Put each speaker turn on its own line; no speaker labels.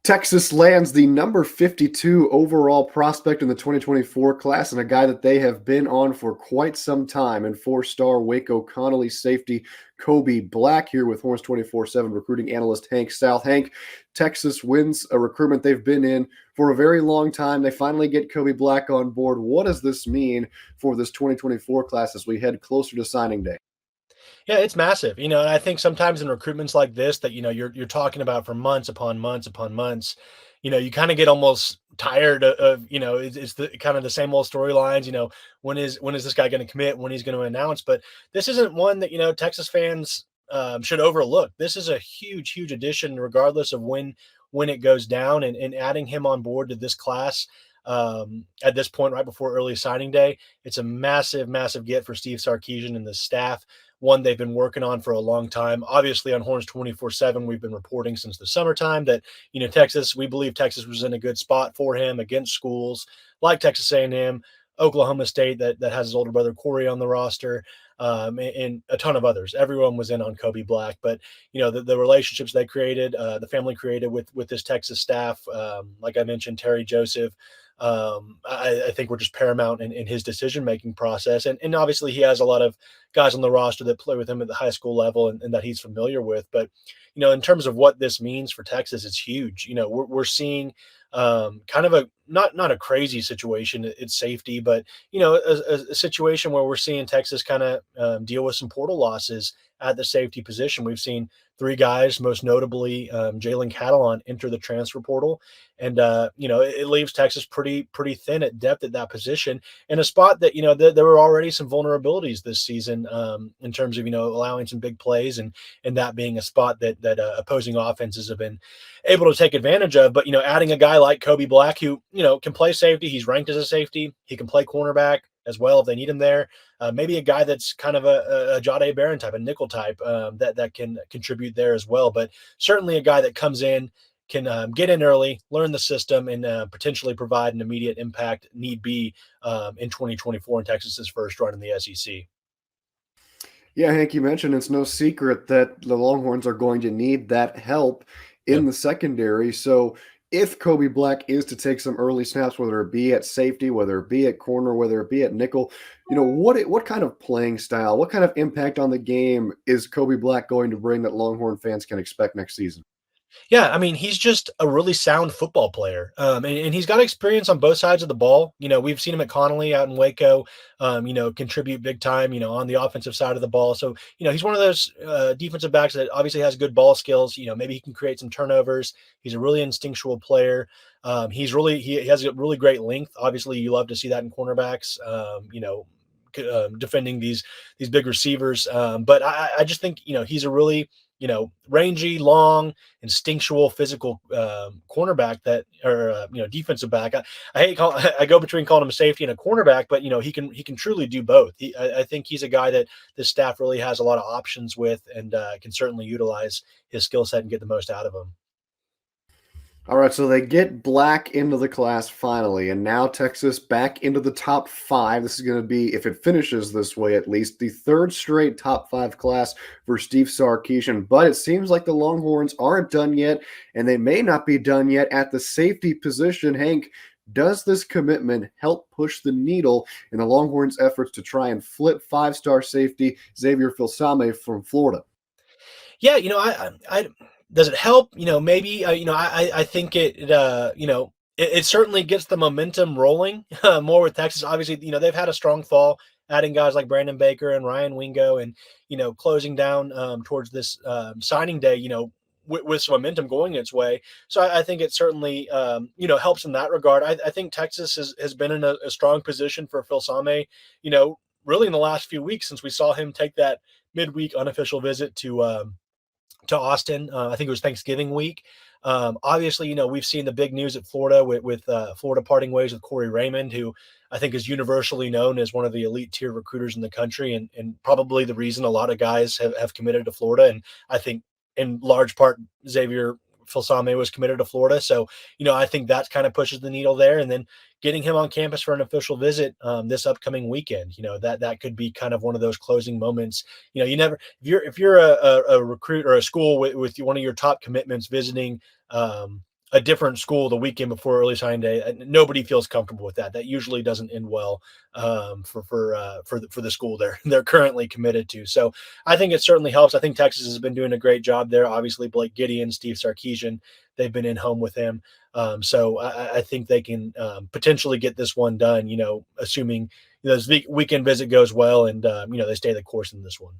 Texas lands the number 52 overall prospect in the 2024 class, and a guy that they have been on for quite some time, and four-star Waco Connolly safety Kobe Black here with Horns 24/7 recruiting analyst Hank South. Hank, Texas wins a recruitment they've been in for a very long time. They finally get Kobe Black on board. What does this mean for this 2024 class as we head closer to signing day?
Yeah, it's massive. And I think sometimes in recruitments like this that you're talking about for months upon months upon months, you kind of get almost tired of it's the kind of the same old storylines. When is this guy going to commit? When he's going to announce? But this isn't one that Texas fans should overlook. This is a huge, huge addition, regardless of when it goes down, and adding him on board to this class at this point, right before early signing day, it's a massive, massive get for Steve Sarkisian and the staff, one they've been working on for a long time. Obviously, on Horns 24/7, we've been reporting since the summertime that we believe Texas was in a good spot for him against schools like Texas A&M, Oklahoma State that has his older brother Corey on the roster, and a ton of others. Everyone was in on Kobe Black, but the relationships they created, the family created with this Texas staff, like I mentioned, Terry Joseph. I think we're just paramount in his decision making process, and obviously he has a lot of guys on the roster that play with him at the high school level and that he's familiar with. But in terms of what this means for Texas, it's huge. We're seeing kind of a not a crazy situation at safety, but a situation where we're seeing Texas kind of deal with some portal losses at the safety position. We've seen three guys, most notably Jalen Catalon, enter the transfer portal, and it leaves Texas pretty thin at depth at that position, in a spot that there were already some vulnerabilities this season in terms of allowing some big plays, and that being a spot that opposing offenses have been able to take advantage of. But adding a guy like Kobe Black, who can play safety, he's ranked as a safety, he can play cornerback as well if they need him there. Maybe a guy that's kind of a Jade Barron type, a nickel type, that can contribute there as well. But certainly a guy that comes in, can get in early, learn the system, and potentially provide an immediate impact, need be, in 2024 in Texas's first run in the SEC.
Yeah, Hank, you mentioned it's no secret that the Longhorns are going to need that help
Yeah.
in the secondary. So if Kobe Black is to take some early snaps, whether it be at safety, whether it be at corner, whether it be at nickel, what kind of playing style, what kind of impact on the game is Kobe Black going to bring that Longhorn fans can expect next season?
Yeah, I mean, he's just a really sound football player, and he's got experience on both sides of the ball. We've seen him at Connolly out in Waco, contribute big time, on the offensive side of the ball. So, he's one of those defensive backs that obviously has good ball skills. Maybe he can create some turnovers. He's a really instinctual player. He has a really great length. Obviously, you love to see that in cornerbacks. Defending these big receivers, but I just think he's a really rangy, long, instinctual, physical cornerback defensive back. I go between calling him a safety and a cornerback, but he can truly do both. I think he's a guy that the staff really has a lot of options with, and can certainly utilize his skill set and get the most out of him.
All right, so they get Black into the class finally, and now Texas back into the top five. This is going to be, if it finishes this way at least, the third straight top five class for Steve Sarkisian. But it seems like the Longhorns aren't done yet, and they may not be done yet at the safety position. Hank, does this commitment help push the needle in the Longhorns' efforts to try and flip five-star safety Xavier Filsame from Florida?
Yeah, I does it help? Maybe. I think it certainly gets the momentum rolling more with Texas. Obviously, they've had a strong fall, adding guys like Brandon Baker and Ryan Wingo, and closing down towards this signing day. With some momentum going its way. So I think it certainly, helps in that regard. I think Texas has been in a strong position for Phil Same, really in the last few weeks since we saw him take that midweek unofficial visit to Austin. I think it was Thanksgiving week. Obviously, we've seen the big news at Florida with Florida parting ways with Corey Raymond, who I think is universally known as one of the elite tier recruiters in the country, and probably the reason a lot of guys have committed to Florida. And I think in large part, Xavier Filsame was committed to Florida. So, I think that kind of pushes the needle there. And then getting him on campus for an official visit this upcoming weekend, that could be kind of one of those closing moments. You never, if you're a recruit or a school with one of your top commitments visiting, a different school the weekend before early signing day. Nobody feels comfortable with that. That usually doesn't end well for the school they're currently committed to. So I think it certainly helps. I think Texas has been doing a great job there. Obviously, Blake Gideon, Steve Sarkeesian, they've been in home with him. So I think they can potentially get this one done. Assuming this weekend visit goes well and they stay the course in this one.